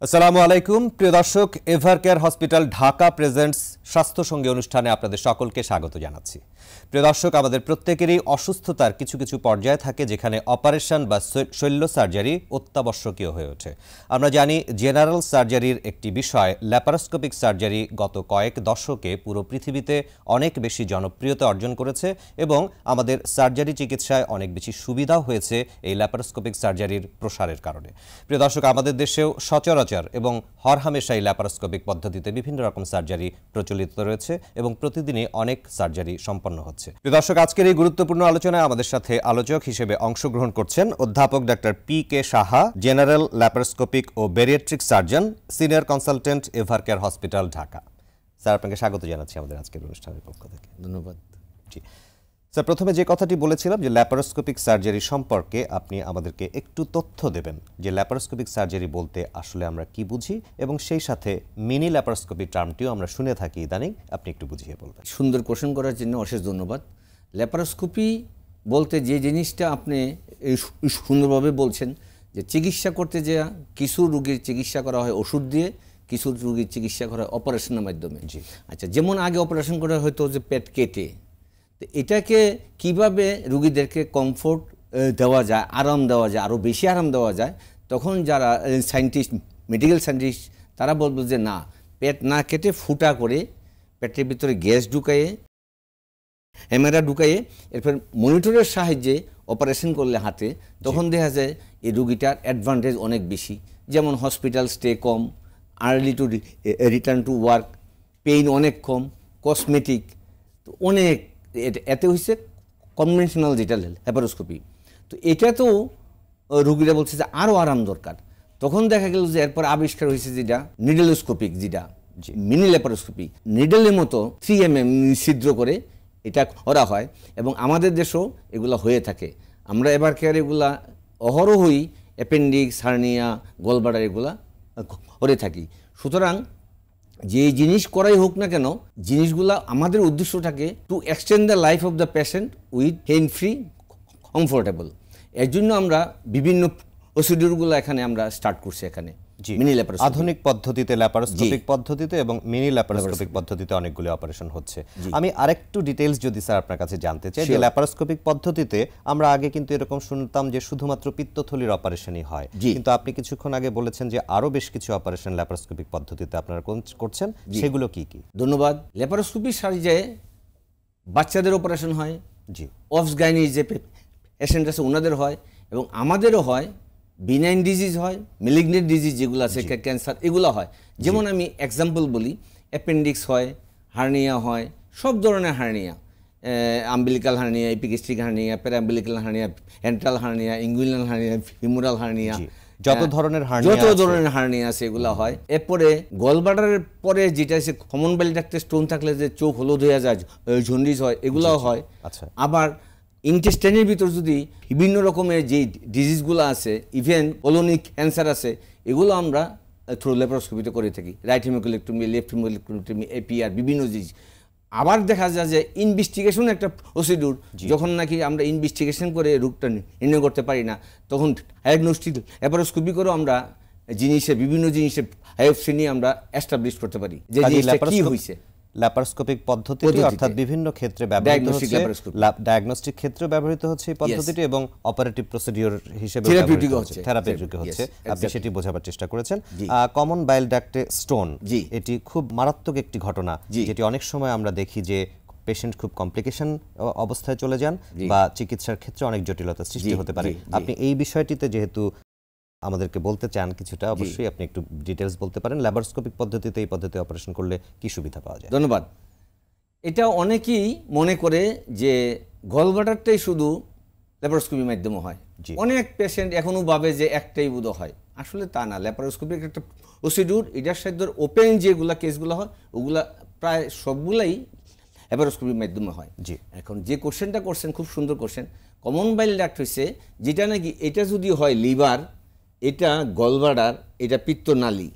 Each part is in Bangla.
আসসালামু আলাইকুম প্রিয় দর্শক, এভারকেয়ার হসপিটাল ঢাকা প্রেজেন্টস স্বাস্থ্য সঙ্গী অনুষ্ঠানে আপনাদের সকলকে স্বাগত জানাচ্ছি। প্রিয় দর্শক, আমাদের প্রত্যেকেরই অসুস্থতার কিছু কিছু পর্যায় থাকে যেখানে অপারেশন বা শল্য সার্জারি অত্যাবশ্যকীয় হয়ে ওঠে। আমরা জানি জেনারেল সার্জারির একটি বিষয় ল্যাপারোস্কোপিক সার্জারি গত কয়েক দশকে পুরো পৃথিবীতে অনেক বেশি জনপ্রিয়তা অর্জন করেছে এবং আমাদের সার্জারি চিকিৎসায় অনেক বেশি সুবিধাও হয়েছে এই ল্যাপারোস্কোপিক সার্জারির প্রসারের কারণে। প্রিয় দর্শক, আমাদের দেশেও সচরাচর এবং হরহামেশাই ল্যাপারোস্কোপিক পদ্ধতিতে বিভিন্ন রকম সার্জারি প্রচলিত রয়েছে এবং প্রতিদিনই অনেক সার্জারি সম্পন্ন হচ্ছে। প্রিয় দর্শক, আজকের এই গুরুত্বপূর্ণ আলোচনায় আমাদের সাথে আলোচক হিসেবে অংশগ্রহণ করছেন অধ্যাপক doctor P K. Saha, general laparoscopic ও bariatric surgeon, senior consultant, Evercare hospital, Dhaka. Sir, আপনাকে স্বাগত জানাচ্ছি আমাদের আজকের অনুষ্ঠানের পক্ষ থেকে। ধন্যবাদ। জি স্যার, প্রথমে যে কথাটি বলেছিলাম যে ল্যাপারোস্কোপিক সার্জারি সম্পর্কে আপনি আমাদেরকে একটু তথ্য দেবেন যে ল্যাপারোস্কোপিক সার্জারি বলতে আসলে আমরা কি বুঝি এবং সেই সাথে মিনি ল্যাপারোস্কোপি টার্মটিও আমরা শুনে থাকি ইদানিং, আপনি একটু বুঝিয়ে বলবেন। সুন্দর কোশ্চেন করার জন্য অশেষ ধন্যবাদ। ল্যাপারোস্কোপি বলতে যে জিনিসটা আপনি সুন্দরভাবে বলছেন যে চিকিৎসা করতে যে কিছু রোগীর চিকিৎসা করা হয় ওষুধ দিয়ে, কিছু রোগীর চিকিৎসা করা হয় অপারেশনের মাধ্যমে। জি আচ্ছা, যেমন আগে অপারেশন করা হয়তো যে পেট কেটে, তো এটাকে কিভাবে রোগীদেরকে কমফোর্ট দেওয়া যায়, আরাম দেওয়া যায়, আরও বেশি আরাম দেওয়া যায়, তখন যারা সায়েন্টিস্ট, মেডিকেল সায়েন্টিস্ট, তারা বলবে যে না, পেট না কেটে ফুটা করে পেটের ভিতরে গ্যাস ঢুকাইয়ে, ক্যামেরা ঢুকাইয়ে, এরপর মনিটরের সাহায্যে অপারেশন করলে হাতে, তখন দেখা যায় এই রুগীটার অ্যাডভান্টেজ অনেক বেশি। যেমন hospital stay com, early to return to work, pain অনেক কম, কসমেটিক তো অনেক। এতে হচ্ছে কনভেনশনাল যেটা ল্যাপারোস্কোপি। তো এটা তো রুগীরা বলছে যে আরও আরাম দরকার। তখন দেখা গেল যে এরপর আবিষ্কার হয়েছে যেটা নিডেলোস্কোপিক, যেটা মিনি ল্যাপারোস্কোপি। নিডেলের মতো 3 mm ছিদ্র করে এটা করা হয় এবং আমাদের দেশেও এগুলো হয়ে থাকে। আমরা এভারকেয়ার এগুলা অহরহই অ্যাপেন্ডিক্স, হার্নিয়া, গলব্লাডার এগুলা করে থাকি। সুতরাং যে জিনিস করাই হোক না কেন, জিনিসগুলা আমাদের উদ্দেশ্য থাকে to extend the life of the patient with pain free, comfortable. এর জন্য আমরা বিভিন্ন প্রসিডিউরগুলো এখানে আমরা স্টার্ট করছি। এখানে মিনি ল্যাপারোস্কোপি, আধুনিক পদ্ধতিতে, ল্যাপারোস্কোপিক পদ্ধতিতে এবং মিনি ল্যাপারোস্কোপিক পদ্ধতিতে অনেকগুলো অপারেশন হচ্ছে। আমি আরেকটু ডিটেইলস যদি স্যার আপনার কাছে জানতে চাই যে ল্যাপারোস্কোপিক পদ্ধতিতে আমরা আগে কিন্তু এরকম শুনতাম যে শুধুমাত্র পিত্তথলির অপারেশনই হয়, কিন্তু আপনি কিছুক্ষণ আগে বলেছেন যে আরো বেশ কিছু অপারেশন ল্যাপারোস্কোপিক পদ্ধতিতে আপনারা করছেন, সেগুলো কি কি? ধন্যবাদ। ল্যাপারোস্কোপি সার্জারিতে বাচ্চাদের অপারেশন হয়, জি, অবসগাইনি যে পেশেন্ট আছে ওনাদের হয় এবং আমাদেরও হয়। বিনাইন ডিজিজ হয়, মেলিগনেন্ট ডিজিজ যেগুলো আছে, ক্যান্সার, এগুলো হয়। যেমন আমি এক্সাম্পল বলি, অ্যাপেন্ডিক্স হয়, হার্নিয়া হয়, সব ধরনের hernia, umbilical hernia, epigastric hernia, paraumbilical hernia, ventral hernia, inguinal hernia, femoral hernia, যত ধরনের হার্নিয়া আছে এগুলো হয়। এরপরে গলব্লাডারের পরে যেটা আছে কমন বেল ডাক্টে স্টোন থাকলে যে চোখ হলুদ হয়ে যায়, জন্ডিস হয়, এগুলোও হয়। আচ্ছা, আবার ইন্টেস্টাইনের ভিতর যদি বিভিন্ন রকমের যে ডিজিজগুলো আছে, ইভেন কোলোনিক ক্যান্সার আছে, এগুলো আমরা থ্রু ল্যাপারোস্কোপিতে করে থাকি। রাইট হিমোকুলেক্টমি, লেফট হিমোকুলেক্টমি, এপিআর, বিভিন্ন জিনিস। আবার দেখা যায় যে ইনভেস্টিগেশন একটা প্রসিডিউর, যখন নাকি আমরা ইনভেস্টিগেশন করে রোগটা নির্ণয় করতে পারি না, তখন ডায়াগনস্টিক ল্যাপারোস্কোপি করেও আমরা বিভিন্ন জিনিসের বায়োপসি নিয়ে আমরা এস্টাবলিশ করতে পারি যে জিনিসটা কি হয়েছে। ল্যাপারোস্কোপিক পদ্ধতিটি অর্থাৎ বিভিন্ন ক্ষেত্রে ব্যবহৃত হচ্ছে, ডায়াগনস্টিক ক্ষেত্রে ব্যবহৃত হচ্ছে এই পদ্ধতিটি এবং অপারেটিভ প্রসিডিউর হিসেবে থেরাপিউটিক হচ্ছে, আপনি সেটি বোঝাবার চেষ্টা করেছেন। কমন বাইল ডাক্টে স্টোন, এটি খুব মারাত্মক একটি ঘটনা যেটি অনেক সময় আমরা দেখি যে পেশেন্ট খুব কমপ্লিকেশন অবস্থায় চলে যান বা চিকিৎসার ক্ষেত্রে অনেক জটিলতা সৃষ্টি হতে পারে। আপনি এই বিষয়টিতে যেহেতু আমাদেরকে বলতে চান কিছুটা, অবশ্যই আপনি একটু ডিটেলস বলতে পারেন। ল্যাপারোস্কোপিক পদ্ধতিতে এই পদ্ধতি অপারেশন করলে কি সুবিধা পাওয়া যায়? ধন্যবাদ। এটা অনেকেই মনে করে যে গলব্লাডারটাই শুধু ল্যাপারোস্কোপির মাধ্যমে হয়। অনেক পেশেন্ট এখনো ভাবে যে একটাই বোধ হয়, আসলে তা না। ল্যাপারোস্কোপিক একটা প্রসিডিউর, এটার সাথে ওপেন যেগুলা কেসগুলো হয় ওগুলা প্রায় সবগুলাই ল্যাপারোস্কোপির মাধ্যমে হয়। এখন যে কোশ্চেনটা করছেন, খুব সুন্দর কোশ্চেন। কমন বাইল ডাক্ট হচ্ছে যেটা নাকি, এটা যদি হয় লিভার, এটা গলব্লাডার, এটা পিত্তনালী,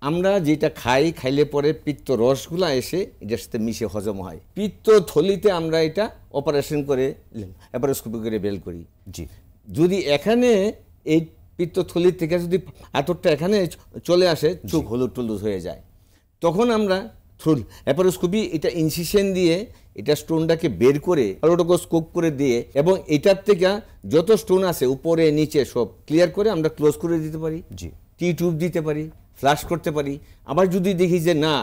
আমরা যেটা খাইলে পরে পিত্ত রসগুলা এসে এটার সাথে মিশে হজম হয়। পিত্ত থলিতে আমরা এটা অপারেশন করে ল্যাপারোস্কোপি করে বের করি। যদি এখানে এই পিত্তথলির থেকে যদি পাথরটা এখানে চলে আসে, চোখ হলুদ টলুদ হয়ে যায়, তখন আমরা থ্রু ল্যাপারোস্কোপি এটা ইনসিশন দিয়ে এটা স্টোনটাকে বের করে স্কোপ করে দিয়ে এবং এটার থেকে যত স্টোন আছে উপরে নিচে সব ক্লিয়ার করে আমরা ক্লোজ করে দিতে পারি, টি টিউব দিতে পারি, ফ্লাশ করতে পারি। আবার যদি দেখি যে না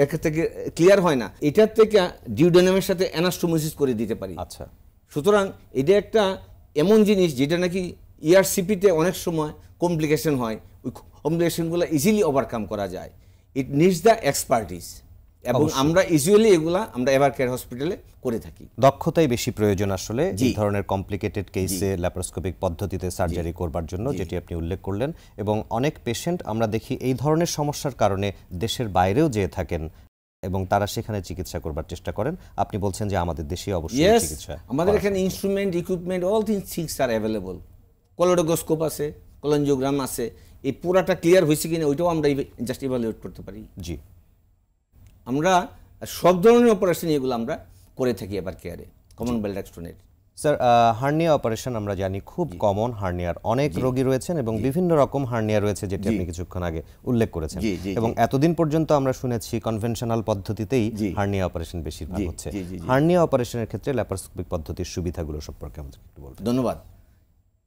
এর থেকে ক্লিয়ার হয় না, এটার থেকে ডিউডেনামের সাথে অ্যানাস্টোমোসিস করে দিতে পারি। আচ্ছা, সুতরাং এটা একটা এমন জিনিস যেটা নাকি ইআরসিপিতে অনেক সময় কমপ্লিকেশন হয়, ওই কমপ্লিকেশনগুলো ইজিলি ওভারকাম করা যায়। ইট নিডস দ্য এক্সপার্টিস এবং আমরা ইউজুয়ালি এগুলা আমরা এভারকেয়ার হসপিটালে করে থাকি। দক্ষতাই বেশি প্রয়োজন আসলে এই ধরনের কমপ্লিকেটেড কেসে ল্যাপারোস্কোপিক পদ্ধতিতে সার্জারি করবার জন্য, যেটি আপনি উল্লেখ করলেন। এবং অনেক পেশেন্ট আমরা দেখি এই ধরনের সমস্যার কারণে দেশের বাইরেও যেয়ে থাকেন এবং তারা সেখানে চিকিৎসা করবার চেষ্টা করেন। আপনি বলছেন যে আমাদের দেশে অবশ্যই চিকিৎসা, আমাদের এখানে instrument, equipment, all things are available. Choledochoscope আছে, কোলনজিওগ্রাম আছে, এই পুরাটা ক্লিয়ার হয়েছে কিনা ওইটাও আমরা জাস্ট ইভালুয়েট করতে পারি। জি, আমরা সব ধরনের অপারেশন এগুলো আমরা করে থাকি এভারকেয়ারে, কমনওয়েলথ এক্সট্রোনেট। স্যার, হার্নিয়া অপারেশন আমরা জানি খুব কমন। হার্নিয়ার অনেক রোগী রয়েছেন এবং বিভিন্ন রকম হার্নিয়া রয়েছে, যেটি আপনি কিছুক্ষণ আগে উল্লেখ করেছেন। এবং এতদিন পর্যন্ত আমরা শুনেছি কনভেনশনাল পদ্ধতিতে হার্নিয়া অপারেশন বেশিরভাগ হচ্ছে। হার্নিয়া অপারেশনের ক্ষেত্রে ল্যাপারোস্কোপিক পদ্ধতির সুবিধাগুলো সম্পর্কে আমাদের একটু বলবেন। ধন্যবাদ।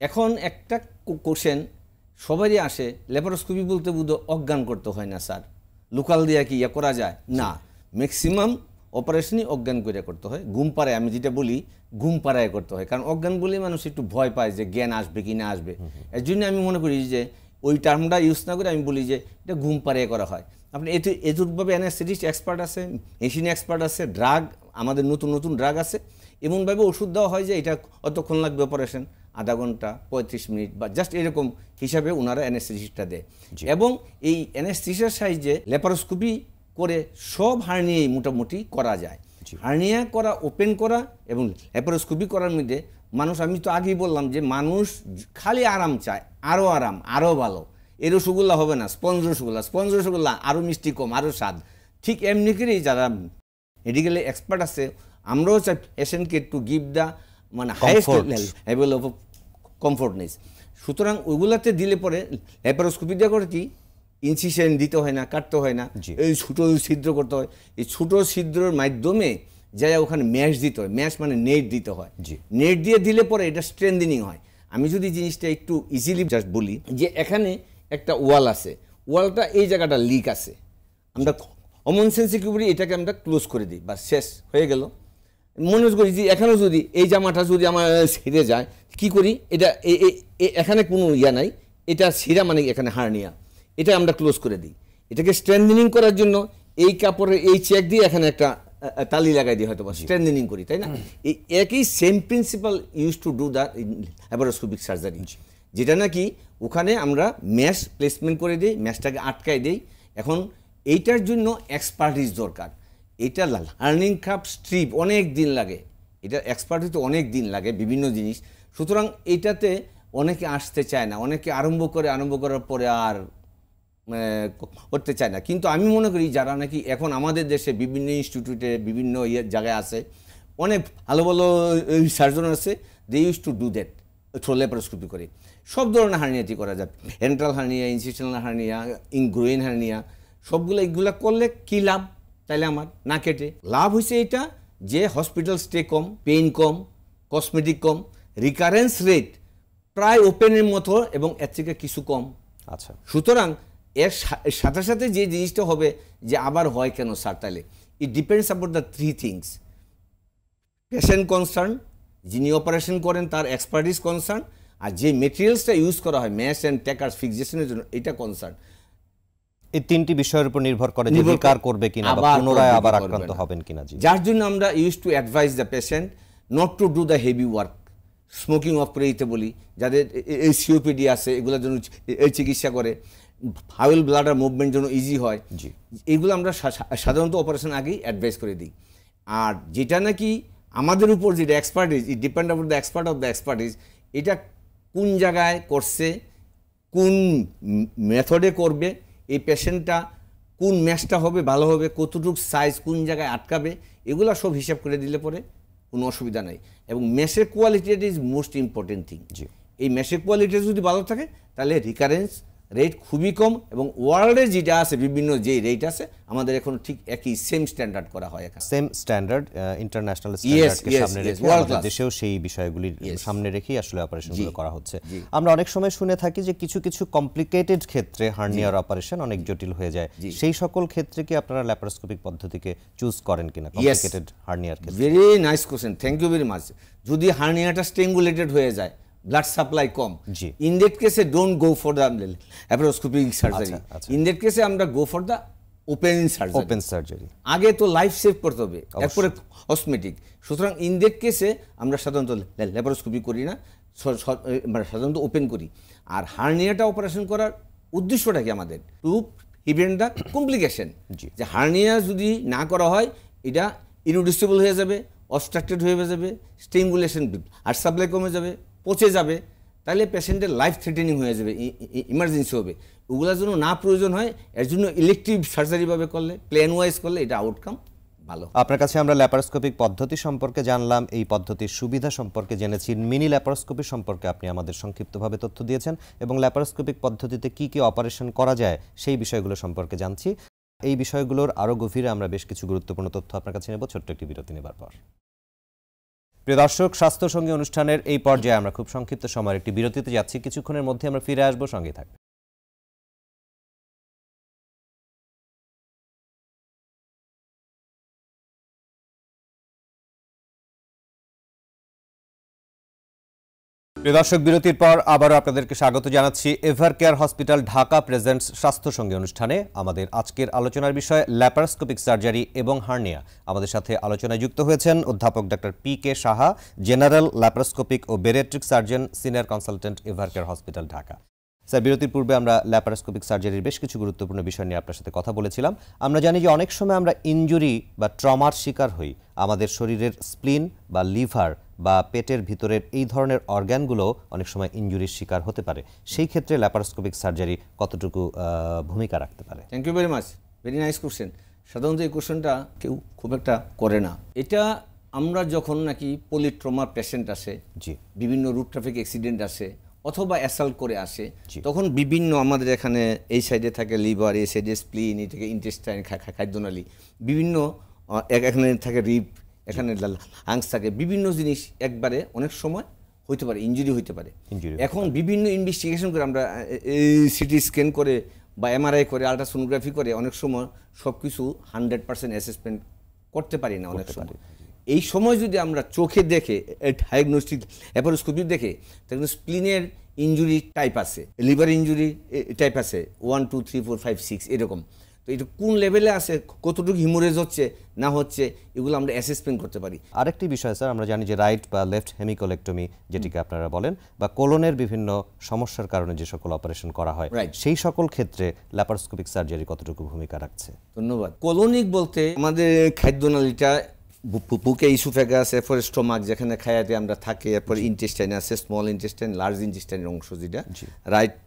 এখন একটা কোশ্চেন সবারই আসে, ল্যাপারোস্কোপি বলতে বুঝো অজ্ঞান করতে হয় না স্যার, লোকাল দিয়ে কি ইয়া করা যায় না? ম্যাক্সিমাম অপারেশনই অজ্ঞান করে করতে হয়। ঘুম পাড়ায়, আমি যেটা বলি ঘুম পাড়ায় করতে হয়, কারণ অজ্ঞান বলে মানুষ একটু ভয় পায় যে জ্ঞান আসবে কি না আসবে। এর জন্য আমি মনে করি যে ওই টার্মটা ইউজ না করে আমি বলি যে এটা ঘুম পাড়ায় করা হয়। আপনি এতভাবে অ্যানেস্থেটিস্ট এক্সপার্ট আছে, মেশিন এক্সপার্ট আছে, ড্রাগ আমাদের নতুন নতুন ড্রাগ আছে, এমনভাবে ওষুধ দেওয়া হয় যে এটা কতক্ষণ লাগবে অপারেশন, আধা ঘন্টা, 35 মিনিট বা জাস্ট এরকম হিসাবে ওনারা অ্যানেস্থেটিস্টটা দেয়। এবং এই অ্যানেস্থেটিস্টের সাহায্যে ল্যাপারোস্কোপি করে সব হার্নিয়াই মোটামুটি করা যায়। হার্নিয়া করা, ওপেন করা এবং ল্যাপারোস্কোপি করার মধ্যে মানুষ, আমি তো আগেই বললাম যে মানুষ খালি আরাম চায়, আরও আরাম, আরও ভালো। এই রসগোল্লা হবে না, স্পঞ্জ রসগোল্লা আরও মিষ্টি কম, আরও স্বাদ। ঠিক এমনি করেই যারা মেডিকেলে এক্সপার্ট আছে, আমরাও চাই পেশেন্টকে টু গিভ দ্য মানে হাইয়েস্ট লেভেল অফ কমফোর্টনেস। সুতরাং ওইগুলাতে দিলে পরে ল্যাপারোস্কোপি দিয়ে করে কি ইনসিশন দিতে হয় না, কাটতে হয় না, এই ছোটো ছিদ্র করতে হয়। এই ছোটো ছিদ্রের মাধ্যমে যাই ওখানে ম্যাশ দিতে হয়, ম্যাশ মানে নেট দিতে হয়। নেট দিয়ে দিলে পরে এটা স্ট্রেন্থেনিং হয়। আমি যদি জিনিসটা একটু ইজিলি জাস্ট বলি যে এখানে একটা ওয়াল আছে, ওয়ালটা এই জায়গাটা লিক আছে, আমরা কমন সেন্সে কি করি, এটাকে আমরা ক্লোজ করে দিই, বা শেষ হয়ে গেল। মনে করি যে এখানেও যদি এই জামাটা যদি আমার ছিঁড়ে যায়, কি করি, এটা এখানে কোনো ইয়া নাই, এটা ছিঁড়া মানে এখানে হার্নিয়া, এটা আমরা ক্লোজ করে দিই। এটাকে স্ট্রেন্থেনিং করার জন্য এই কাপড়ের এই চেক দিয়ে এখানে একটা তালি লাগাই দিই, হয়তো বা স্ট্রেন্থেনিং করি, তাই না? এই একই same principal use to do the laparoscopic surgery, যেটা নাকি ওখানে আমরা ম্যাশ প্লেসমেন্ট করে দিই, ম্যাশটাকে আটকাই দিই। এখন এইটার জন্য এক্সপার্টিস দরকার। এটা লার্নিং কাপ স্ট্রিপ অনেক দিন লাগে, এটা এক্সপার্ট হতে অনেক দিন লাগে বিভিন্ন জিনিস। সুতরাং এইটাতে অনেকে আসতে চায় না, অনেকে আরম্ভ করার পরে আর করতে চায় না। কিন্তু আমি মনে করি যারা নাকি এখন আমাদের দেশে বিভিন্ন ইনস্টিটিউটে বিভিন্ন জায়গায় আছে, অনেক ভালো ভালো সার্জন আছে, they use to do that through laparoscopy করে। সব ধরনের হার্নিয়াটি করা যায়, ventral hernia, incisional hernia, inguinal hernia, সবগুলো এগুলো করলে কি লাভ? তাইলে আমার না কেটে লাভ হয়েছে এটা যে হসপিটাল স্টে কম, পেইন কম, কসমেটিক কম, রিকারেন্স রেট প্রায় ওপেনের মতো এবং এর থেকে কিছু কম। আচ্ছা, সুতরাং এর সাথে সাথে যে জিনিসটা হবে যে আবার হয় কেন স্যার, তাহলে it depends about the 3 things: patient concern, যিনি অপারেশন করেন তার এক্সপার্টিস কনসার্ন, আর যে মেটেরিয়ালসটা ইউজ করা হয় ম্যাশ অ্যান্ড টেকার্স ফিক্সেশনের জন্য এটা কনসার্ন। এই 3টি বিষয়ের উপর নির্ভর করে যে রিকার করবে কিনা বা পুনরায় আবার আক্রান্ত হবেন কিনা। যার জন্য আমরা use to advice the patient not to do the heavy work, smoking of করে দিতে বলি। যাদের এই সিওপিডি আছে এগুলোর জন্য এই চিকিৎসা করে, ফাউল ব্লাডার মুভমেন্ট জন্য ইজি হয়, এইগুলো আমরা সাধারণত অপারেশন আগেই অ্যাডভাইস করে দিই। আর যেটা নাকি আমাদের উপর যেটা expertise, it depend on the expert of the expertise, এটা কোন জায়গায় করছে, কোন মেথডে করবে, এই পেশেন্টটা কোন ম্যাচটা হবে ভালো হবে, কতটুকু সাইজ, কোন জায়গায় আটকাবে, এগুলো সব হিসাব করে দিলে পরে কোনো অসুবিধা নাই। এবং ম্যাশের quality is most important thing. এই মেশের কোয়ালিটি যদি ভালো থাকে তাহলে রিকারেন্স রেট খুবই কম, এবং ওয়ার্ল্ডে যেটা আছে বিভিন্ন যে রেট আছে আমাদের এখন ঠিক একই সেম স্ট্যান্ডার্ড করা হয় এখানে। সেম স্ট্যান্ডার্ড, ইন্টারন্যাশনাল স্ট্যান্ডার্ডকে সামনে রেখে আমাদের দেশেও সেই বিষয়গুলির সামনে রেখেই আসলে অপারেশনগুলো করা হচ্ছে। আমরা অনেক সময় শুনে থাকি যে কিছু কিছু কমপ্লিকেটেড ক্ষেত্রে হার্নিয়ার অপারেশন অনেক জটিল হয়ে যায়, সেই সকল ক্ষেত্রে কি আপনারা ল্যাপারোস্কোপিক পদ্ধতিকে চুজ করেন কিনা কমপ্লিকেটেড হার্নিয়ার ক্ষেত্রে? Very nice question, thank you very much. যদি হার্নিয়াটা স্ট্রেঙ্গুলেটেড হয়ে যায়, ব্লাড সাপ্লাই কম, ইন দ্যাট কেসে don't go for the laparoscopic surgery, in that কেসে আমরা go for the open surgery. আগে তো লাইফ সেভ করতে হবে, এরপরে কসমেটিক। সুতরাং ইন দ্যাট কেসে আমরা সাধারণত ল্যাপারোস্কোপি করি না, সাধারণত ওপেন করি। আর হার্নিয়াটা অপারেশন করার উদ্দেশ্যটা কি আমাদের? To prevent the complication. যে হার্নিয়া যদি না করা হয় এটা ইনরিডিউসিবল হয়ে যাবে, অবস্ট্রাক্টেড হয়ে যাবে, স্ট্রেঙ্গুলেশন আর সাপ্লাই কমে যাবে, পচে যাবে, তাহলে পেশেন্টের লাইফ থ্রেটেনিং হয়ে যাবে, ইমার্জেন্সি হবে। ওগুলোর জন্য না প্রয়োজন হয়, এর জন্য ইলেকটিভ সার্জারিভাবে করলে, প্ল্যান ওয়াইজ করলে এটা আউটকাম ভালো। আপনার কাছে আমরা ল্যাপারোস্কোপিক পদ্ধতি সম্পর্কে জানলাম, এই পদ্ধতির সুবিধা সম্পর্কে জেনেছি, মিনি ল্যাপারোস্কোপি সম্পর্কে আপনি আমাদের সংক্ষিপ্তভাবে তথ্য দিয়েছেন, এবং ল্যাপারোস্কোপিক পদ্ধতিতে কি কি অপারেশন করা যায় সেই বিষয়গুলো সম্পর্কে জানছি। এই বিষয়গুলোর আরও গভীরে আমরা বেশ কিছু গুরুত্বপূর্ণ তথ্য আপনার কাছে নেব ছোট্ট একটি বিরতি নেবার পর। প্রিয় দর্শক, স্বাস্থ্য সঙ্গী অনুষ্ঠানের এই পর্যায়ে আমরা খুব সংক্ষিপ্ত সময়ের একটি বিরতিতে যাচ্ছি, কিছুক্ষণের মধ্যে আমরা ফিরে আসবো, সঙ্গে থাকবে। প্রিয় দর্শক, বিরতির পর আবারও আপনাদেরকে স্বাগত জানাচ্ছি এভারকেয়ার হসপিটাল ঢাকা প্রেজেন্টস স্বাস্থ্য সঙ্গী অনুষ্ঠানে। আমাদের আজকের আলোচনার বিষয় ল্যাপারোস্কোপিক সার্জারি এবং হার্নিয়া। আমাদের সাথে আলোচনায় যুক্ত হয়েছেন অধ্যাপক doctor P K. Saha, general laparoscopic ও bariatric surgeon, senior consultant, Evercare hospital Dhaka. Sir, বিরতির পূর্বে আমরা ল্যাপারোস্কোপিক সার্জারির বেশ কিছু গুরুত্বপূর্ণ বিষয় নিয়ে আপনার সাথে কথা বলেছিলাম। আমরা জানি যে অনেক সময় আমরা ইনজুরি বা ট্রমার শিকার হই, আমাদের শরীরের স্প্লিন বা লিভার বা পেটের ভিতরের এই ধরনের অর্গানগুলো অনেক সময় ইনজুরির শিকার হতে পারে। সেই ক্ষেত্রে ল্যাপারোস্কোপিক সার্জারি কতটুকু ভূমিকা রাখতে পারে? Thank you very much, very nice question. সাধারণত এই কোশ্চেনটা কেউ খুব একটা করে না। এটা আমরা যখন নাকি পলিট্রমা পেশেন্ট আসে, বিভিন্ন রুট ট্রাফিক অ্যাক্সিডেন্ট আসে অথবা অ্যাসাল্ট করে আসে, তখন বিভিন্ন আমাদের এখানে এই সাইডে থাকে লিভার, এই সাইডে স্প্লিন, এই থেকে ইন্টেস্টাইন, খাদ্যনালী, বিভিন্ন এখানে থাকে রিব, এখানে লাংস থাকে, বিভিন্ন জিনিস একবারে অনেক সময় হইতে পারে, ইনজুরি হইতে পারে। এখন বিভিন্ন ইনভেস্টিগেশন করে আমরা সিটি স্ক্যান করে বা এমআরআই করে, আলট্রাসোনোগ্রাফি করে অনেক সময় সব কিছু 100% অ্যাসেসমেন্ট করতে পারি না। অনেক সময় এই সময় যদি আমরা চোখে দেখে ডায়াগনস্টিক ল্যাপারোস্কোপি দেখে, তখন স্প্লিনের ইনজুরি টাইপ আছে, লিভার ইনজুরি টাইপ আছে 1, 2, 3, 4, 5, 6 এরকম। তো এটা কোন লেভেলে আছে, কতটুকু হিমোরেজ হচ্ছে না হচ্ছে, এগুলো আমরা অ্যাসেসমেন্ট করতে পারি। আরেকটি বিষয় স্যার, আমরা জানি যে রাইট বা লেফট হেমিকোলেক্টমি, যেটিকে আপনারা বলেন, বা কোলনের বিভিন্ন সমস্যার কারণে যে সকল অপারেশন করা হয়, সেই সকল ক্ষেত্রে ল্যাপারোস্কোপিক সার্জারি কতটুকু ভূমিকা রাখছে? ধন্যবাদ। কোলনিক বলতে আমাদের খাদ্যনালীটা বুকে ইসোফেগাস, এরপরে স্টোমাক যেখানে খায়াতে আমরা থাকি, এরপরে ইন্টেস্টাইন আছে, স্মল ইন্টেস্টাইন, লার্জ ইন্টেস্টাইনের অংশ যেটা, right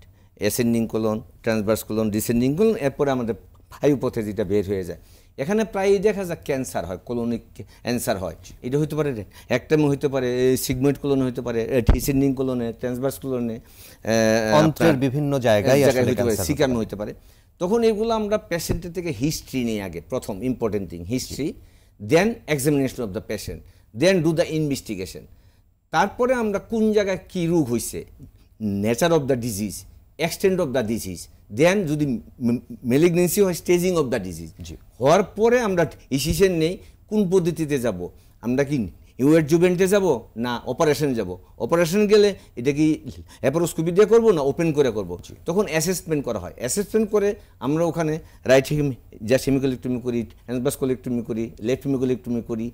ascending colon, transverse colon, descending colon, এরপরে আমাদের বায়ুপথে যেটা বের হয়ে যায়। এখানে প্রায়ই দেখা যায় ক্যান্সার হয়, কোলনিক ক্যান্সার হয়। এটা হতে পারে একটাম, হতে পারে সিগমেন্ট কোলন, হতে পারে ডিসেন্ডিং কোলনে, ট্রান্সভার্স কোলনে, অন্ত্রের বিভিন্ন জায়গায় হতে পারে, সিকামে হতে পারে। তখন এগুলো আমরা পেশেন্টের থেকে হিস্ট্রি নিয়ে আগে, প্রথম important thing history, then examination of the patient, then do the investigation. তারপরে আমরা কোন জায়গায় কী রোগ হয়েছে, nature of the disease, extent of the disease, then যদি মেলিগনেন্সি হয়, স্টেজিং অফ দ্য ডিজিজ। হওয়ার পরে আমরা ডিসিশন নেই কোন পদ্ধতিতে যাব, আমরা কি ইউএডজুভেন্টে যাব না অপারেশনে যাব। অপারেশন গেলে এটা কি ল্যাপারোস্কোপি দিয়ে করবো না ওপেন করে করব, তখন অ্যাসেসমেন্ট করা হয়। অ্যাসেসমেন্ট করে আমরা ওখানে রাইট যা হেমিকোলেক্টমি করি, ট্রান্সভার্স কোলেক্টমি করি, লেফট হেমিকোলেক্টমি করি,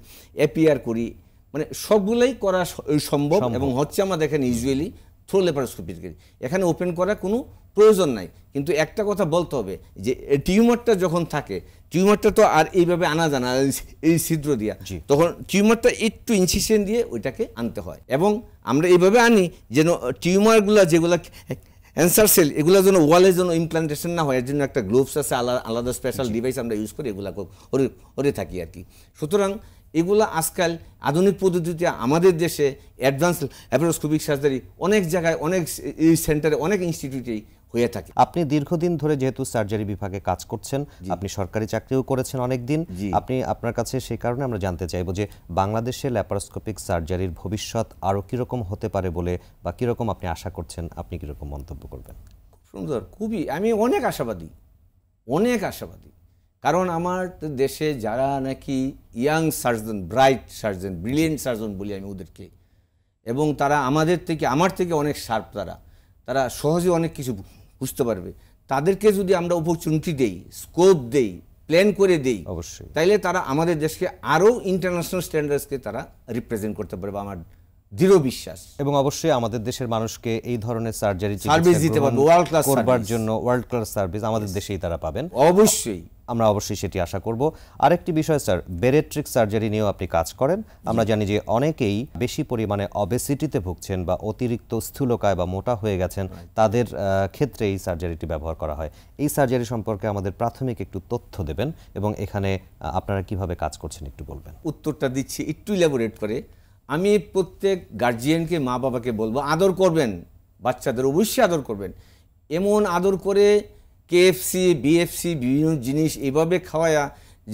এপিআর করি, মানে সবগুলোই করা সম্ভব এবং হচ্ছে আমাদের এখানে ইউজুয়ালি থ্রো ল্যাপারোস্কোপি। এখানে ওপেন করার কোনো প্রয়োজন নাই। কিন্তু একটা কথা বলতে হবে যে টিউমারটা যখন থাকে, টিউমারটা তো আর এইভাবে আনা যায় না এই ছিদ্র দিয়া, তখন টিউমারটা একটু ইনসিশন দিয়ে ওইটাকে আনতে হয়। এবং আমরা এইভাবে আনি যেন টিউমারগুলো যেগুলো অ্যান্সার সেল, এগুলোর জন্য ওয়ালের জন্য ইমপ্লান্টেশন না হয়, এর জন্য একটা গ্লোভস আছে, আলাদা স্পেশাল ডিভাইস আমরা ইউজ করি, এগুলা করে থাকি আর কি। সুতরাং এগুলো আজকাল আধুনিক পদ্ধতিতে আমাদের দেশে অ্যাডভান্স ল্যাপারোস্কোপিক সার্জারি অনেক জায়গায়, অনেক সেন্টারে, অনেক ইনস্টিটিউটেই হয়ে থাকে। আপনি দীর্ঘদিন ধরে যেহেতু সার্জারি বিভাগে কাজ করছেন, আপনি সরকারি চাকরিও করেছেন অনেক দিন, আপনার কাছে সেই কারণে আমরা জানতে চাইবো যে বাংলাদেশে ল্যাপারোস্কোপিক সার্জারির ভবিষ্যৎ আরও কীরকম হতে পারে বলে বা কীরকম আপনি আশা করছেন, আপনি কীরকম মন্তব্য করবেন? খুব সুন্দর, আমি অনেক আশাবাদী। কারণ আমার দেশে যারা নাকি young surgeon, bright surgeon, brilliant surgeon বলি আমি ওদেরকে, এবং তারা আমার থেকে অনেক শার্প, তারা সহজে অনেক কিছু বুঝতে পারবে, তাদেরকে যদি আমরা অপরচুনিটি দেই, স্কোপ দেই, প্ল্যান করে দেই, অবশ্যই তাইলে তারা আমাদের দেশকে আরও ইন্টারন্যাশনাল স্ট্যান্ডার্ডসকে তারা রিপ্রেজেন্ট করতে পারবে, আমার দৃঢ় বিশ্বাস। এবং অবশ্যই আমাদের দেশের মানুষকে এই ধরনের সার্জারি সার্ভিস দিতে পারবে, ওয়ার্ল্ড ক্লাস করবার জন্য ওয়ার্ল্ড ক্লাস সার্ভিস আমাদের দেশেই তারা পাবেন, অবশ্যই। আমরা অবশ্যই সেটি আশা করব। আরেকটি বিষয় স্যার, বেরেট্রিক সার্জারি নিয়েও আপনি কাজ করেন। আমরা জানি যে অনেকেই বেশি পরিমাণে অবেসিটিতে ভুগছেন বা অতিরিক্ত স্থূলকায় বা মোটা হয়ে গেছেন, তাদের ক্ষেত্রে এই সার্জারিটি ব্যবহার করা হয়। এই সার্জারি সম্পর্কে আমাদের প্রাথমিক একটু তথ্য দেবেন এবং এখানে আপনারা কিভাবে কাজ করছেন একটু বলবেন। উত্তরটা দিচ্ছি একটু ইলাবোরেট করে। আমি প্রত্যেক গার্জিয়ানকে, মা বাবাকে বলবো, আদর করবেন, বাচ্চাদের অবশ্যই আদর করবেন। এমন আদর করে কেএফসি, বিএফসি বিভিন্ন জিনিস এভাবে খাওয়ায়া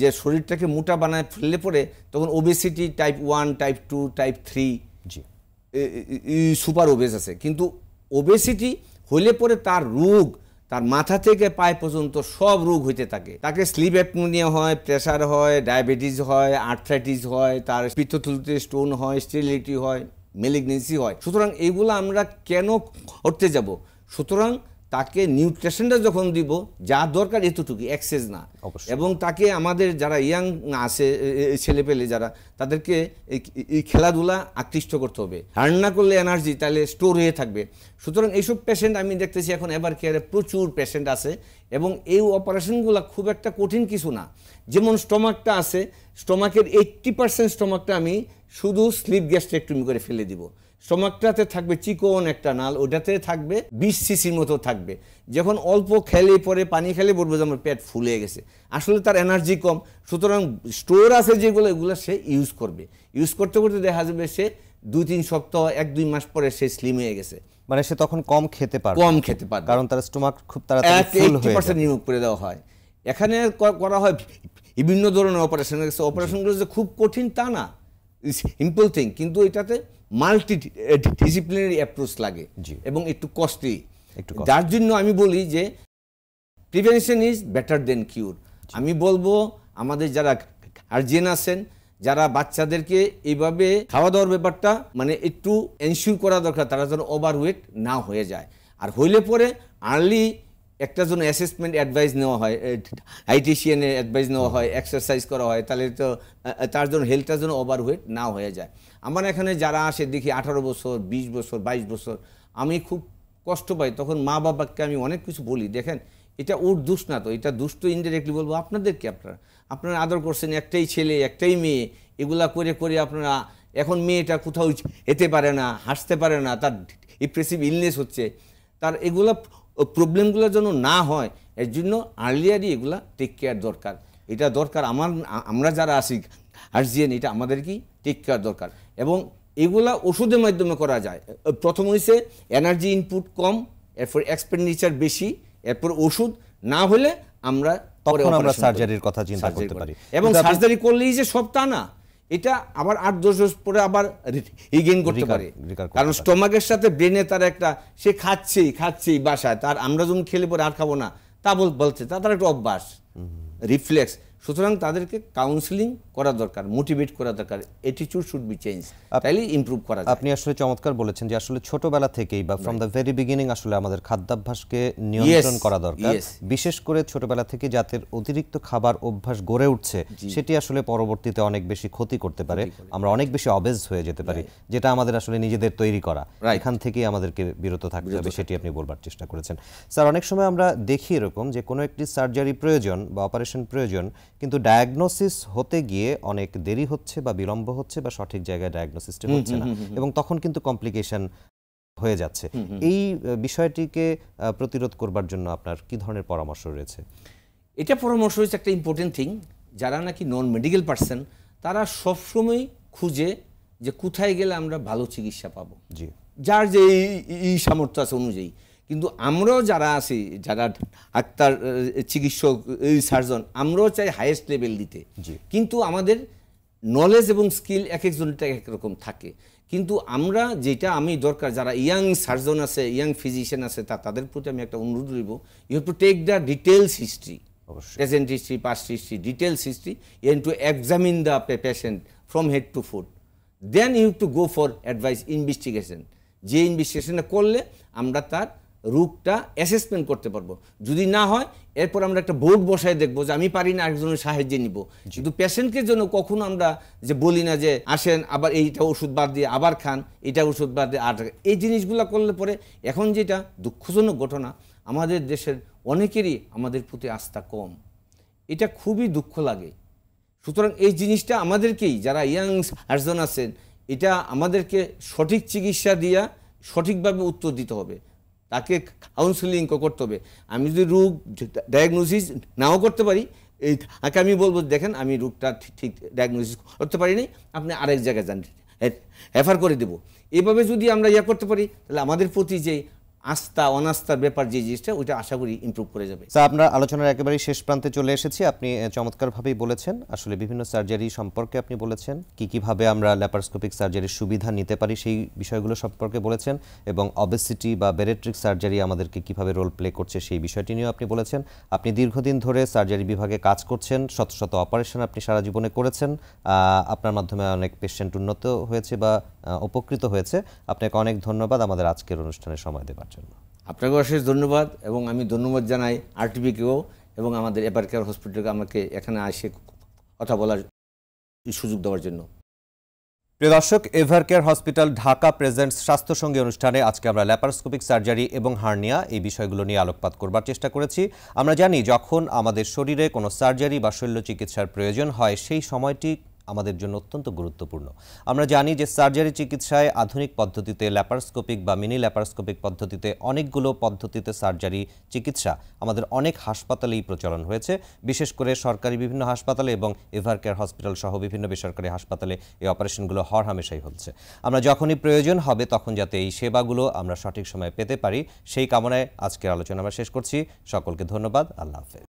যে শরীরটাকে মোটা বানায় ফেললে পরে তখন obesity type 1, type 2, type 3 super obeys আছে। কিন্তু ওবেসিটি হলে পরে তার রোগ, তার মাথা থেকে পায়ে পর্যন্ত সব রোগ হইতে থাকে। তাকে স্লিপ অ্যাপনিয়া হয়, প্রেশার হয়, ডায়াবেটিস হয়, আর্থ্রাইটিস হয়, তার পিত্তথলিতে স্টোন হয়, স্টেরিলিটি হয়, মেলিগনেন্সি হয়। সুতরাং এইগুলো আমরা কেন করতে যাব? সুতরাং তাকে নিউট্রিশনটা যখন দিব, যা দরকার এতটুকু, এক্সেস না। এবং তাকে আমাদের যারা ইয়াং আছে ছেলেপেলে যারা, তাদেরকে এই খেলাধুলা আকৃষ্ট করতে হবে। রান না করলে এনার্জি তাহলে স্টোর হয়ে থাকবে। সুতরাং এইসব পেশেন্ট আমি দেখতেছি এখন এভার কেয়ারে প্রচুর পেশেন্ট আছে, এবং এই অপারেশনগুলো খুব একটা কঠিন কিছু না। যেমন স্টমাকটা আছে, স্টমাকের 80% স্টমাকটা আমি শুধু স্লিপ গ্যাস্ট্রেক্টমি করে ফেলে দিব। স্টমাকটাতে থাকবে চিকন একটা নাল, ওটাতে থাকবে 20 সিসির মতো থাকবে। যখন অল্প খেলে পরে পানি খেলে বলবো যে আমার পেট ফুলে গেছে, আসলে তার এনার্জি কম। সুতরাং স্টোর আছে যেগুলো, এগুলো সে ইউজ করবে। ইউজ করতে করতে দেখা যাবে সে 2-3 সপ্তাহ, 1-2 মাস পরে সে স্লিম হয়ে গেছে। মানে সে তখন কম খেতে পারবে, কারণ তার স্টমাক খুব তাড়াতাড়ি ফুল হয়ে যায়। 80% রিমুভ করে দেওয়া হয়। এখানে করা হয় বিভিন্ন ধরনের অপারেশন। অপারেশনগুলো যে খুব কঠিন তা না, সিম্পল থিং, কিন্তু এটাতে মাল্টি ডিসিপ্লিনারি অ্যাপ্রোচ লাগে এবং একটু কস্টলি। যার জন্য আমি বলি যে প্রিভেনশন ইজ বেটার দেন কিউর। আমি বলবো আমাদের যারা গার্জিয়ান আছেন, যারা বাচ্চাদেরকে এইভাবে খাওয়া দাওয়ার ব্যাপারটা মানে একটু এনশিওর করা দরকার, তারা যেন ওভারওয়েট না হয়ে যায়। আর হইলে পরে আর্লি একটা জন্য অ্যাসেসমেন্ট অ্যাডভাইস নেওয়া হয়, ডায়েটিশিয়ানের অ্যাডভাইস নেওয়া হয়, এক্সারসাইজ করা হয়, তাহলে তো তার জন্য হেলথটার জন্য ওভারওয়েট না হয়ে যায়। আমার এখানে যারা আসে দেখি 18 বছর, 20 বছর, 22 বছর, আমি খুব কষ্ট পাই। তখন মা বাবাকে আমি অনেক কিছু বলি, দেখেন এটা ওর দোষ না, তো এটা দোষ তো ইনডাইরেক্টলি বলবো আপনাদেরকে। আপনারা আদর করছেন, একটাই ছেলে, একটাই মেয়ে, এগুলা করে করে আপনারা এখন মেয়েটা কোথাও যেতে পারে না, হাসতে পারে না, তার ডিপ্রেসিভ ইলনেস হচ্ছে, তার এগুলা প্রবলেমগুলো যেন না হয়, এর জন্য আর্লিয়ারই এগুলা টেক কেয়ার দরকার। এটা দরকার আমরা যারা আছি গার্জিয়ান, এটা আমাদেরকেই টেক কেয়ার দরকার। এবং এগুলা ওষুধের মাধ্যমে করা যায়। প্রথম হয়েছে এনার্জি ইনপুট কম, এরপর এক্সপেন্ডিচার বেশি, এরপর ওষুধ না হলে আমরা সার্জারির কথা চিন্তা করতে পারি। এবং সার্জারি করলেই যে সব তা না, এটা আবার 8-10 বছর পরে আবার রিগেইন করতে পারে। কারণ স্টমাকের সাথে ব্রেনে তার একটা, সে খাচ্ছেই বাসায়, তার আমরা যখন খেলে পরে আর খাবো না তা বলছে, তার একটা অভ্যাস, রিফ্লেক্স। সুতরাং তাদেরকে কাউন্সিলিং করা দরকার, মোটিভেট করা দরকার, অ্যাটিটিউড শুড বি চেঞ্জ, তাইলে ইমপ্রুভ করা যায়। আপনি আসলে চমৎকার বলেছেন যে আসলে ছোটবেলা থেকেই বা ফ্রম দ্য ভেরি বিগিনিং আসলে আমাদের খাদ্যাভ্যাসকে নিয়ন্ত্রণ করা দরকার। বিশেষ করে ছোটবেলা থেকে যাদের অতিরিক্ত খাবার অভ্যাস গড়ে উঠছে, সেটি আসলে পরবর্তীতে অনেক বেশি ক্ষতি করতে পারে, আমরা অনেক বেশি অবেজ হয়ে যেতে পারি, যেটা আমাদের আসলে নিজেদের তৈরি করা। এখান থেকেই আমাদেরকে বিরত থাকতে হবে, সেটি আপনি বলবার চেষ্টা করেছেন। স্যার, অনেক সময় আমরা দেখি এরকম যে কোনো একটি সার্জারি প্রয়োজন বা অপারেশন প্রয়োজন, কিন্তু ডায়াগনোসিস হতে গিয়ে অনেক দেরি হচ্ছে বা বিলম্ব হচ্ছে বা সঠিক জায়গায় ডায়াগনোসিসটা হচ্ছে না, এবং তখন কিন্তু কমপ্লিকেশন হয়ে যাচ্ছে। এই বিষয়টিকে প্রতিরোধ করবার জন্য আপনার কি ধরনের পরামর্শ রয়েছে? এটা পরামর্শ হচ্ছে একটা ইম্পর্টেন্ট থিং, যারা নাকি নন মেডিকেল পার্সন তারা সবসময় খুঁজে যে কোথায় গেলে আমরা ভালো চিকিৎসা পাবো, জি, যার যে এই সামর্থ্য আছে অনুযায়ী। কিন্তু আমরাও যারা আছি, যারা ডাক্তার, চিকিৎসক, সার্জন, আমরাও চাই হাইয়েস্ট লেভেল দিতে। কিন্তু আমাদের নলেজ এবং স্কিল এক একজনটা এক রকম থাকে। কিন্তু আমরা যেটা আমি দরকার, যারা ইয়াং সার্জন আছে, ইয়াং ফিজিশিয়ান আছে, তাদের প্রতি আমি একটা অনুরোধ রইব, you have to take the details history, present history, past history, details history, and to examine the patient from head to foot. Then you have to go for advice investigation. যে ইনভেস্টিগেশনটা করলে আমরা তার রোগটা অ্যাসেসমেন্ট করতে পারবো। যদি না হয় এরপর আমরা একটা বোর্ড বসায় দেখবো যে আমি পারি না, একজনের সাহায্য নিব। কিন্তু পেশেন্টকে জন্য কখনো আমরা যে বলি না যে আসেন আবার এইটা ওষুধ বাদ দিয়ে আবার খান, এটা ওষুধ বাদ দিয়ে আর, এই জিনিসগুলো করলে পরে এখন যেটা দুঃখজনক ঘটনা, আমাদের দেশের অনেকেরই আমাদের প্রতি আস্থা কম। এটা খুবই দুঃখ লাগে। সুতরাং এই জিনিসটা আমাদেরকেই, যারা ইয়াং সার্জন আছেন, এটা আমাদেরকে সঠিক চিকিৎসা দিয়া সঠিকভাবে উত্তর দিতে হবে, তাকে কাউন্সেলিং করতে হবে। আমি যদি রোগ ডায়াগনোসিস নাও করতে পারি, এই তাকে আমি বলবো দেখেন আমি রোগটা ঠিক ডায়াগনোসিস করতে পারিনি, আপনি আরেক জায়গায় যান, রেফার করে দেবো। এভাবে যদি আমরা করতে পারি, তাহলে আমাদের প্রতি যে আস্থা অনাস্থার ব্যাপার যে জিনিসটা, ওইটা আশা করি ইমপ্রুভ করে যাবে। আমরা আলোচনার একেবারেই শেষ প্রান্তে চলে এসেছি। আপনি চমৎকারভাবেই বলেছেন, আসলে বিভিন্ন সার্জারি সম্পর্কে আপনি বলেছেন, কিভাবে আমরা ল্যাপারোস্কোপিক সার্জারির সুবিধা নিতে পারি সেই বিষয়গুলো সম্পর্কে বলেছেন, এবং অবেসিটি বা বেরেট্রিক সার্জারি আমাদেরকে কিভাবে রোল প্লে করছে সেই বিষয়টি নিয়েও আপনি বলেছেন। আপনি দীর্ঘদিন ধরে সার্জারি বিভাগে কাজ করছেন, শত শত অপারেশন আপনি সারা জীবনে করেছেন, আপনার মাধ্যমে অনেক পেশেন্ট উন্নত হয়েছে বা উপকৃত হয়েছে। আপনাকে অনেক ধন্যবাদ আমাদের আজকের অনুষ্ঠানে সময় দেওয়ার জন্য। আপনাকে অশেষ ধন্যবাদ, এবং আমি ধন্যবাদ জানাই আরটিভিকেও এবং আমাদের এভারকেয়ার হসপিটালকে আমাকে এখানে এসে কথা বলার সুযোগ দেওয়ার জন্য। প্রিয় দর্শক, এভারকেয়ার হসপিটাল ঢাকা প্রেজেন্টস স্বাস্থ্য সঙ্গী অনুষ্ঠানে আজকে আমরা ল্যাপারোস্কোপিক সার্জারি এবং হার্নিয়া এই বিষয়গুলো নিয়ে আলোকপাত করবার চেষ্টা করেছি। আমরা জানি যখন আমাদের শরীরে কোনো সার্জারি বা শল্য চিকিৎসার প্রয়োজন হয়, সেই সময়টি আমাদের জন্য অত্যন্ত গুরুত্বপূর্ণ। আমরা জানি যে সার্জারি চিকিৎসায় আধুনিক পদ্ধতিতে ল্যাপারোস্কোপিক বা মিনি ল্যাপারোস্কোপিক পদ্ধতিতে অনেকগুলো পদ্ধতিতে সার্জারি চিকিৎসা আমাদের অনেক হাসপাতালেই প্রচলন হয়েছে, বিশেষ করে সরকারি বিভিন্ন হাসপাতালে এবং এভারকেয়ার হসপিটাল সহ বিভিন্ন বেসরকারি হাসপাতালে এই অপারেশনগুলো হরহামেশাই হচ্ছে। আমরা যখনই প্রয়োজন হবে তখন যাতে এই সেবাগুলো আমরা সঠিক সময়ে পেতে পারি, সেই কামনায় আজকের আলোচনা আমরা শেষ করছি। সকলকে ধন্যবাদ। আল্লাহ হাফেজ।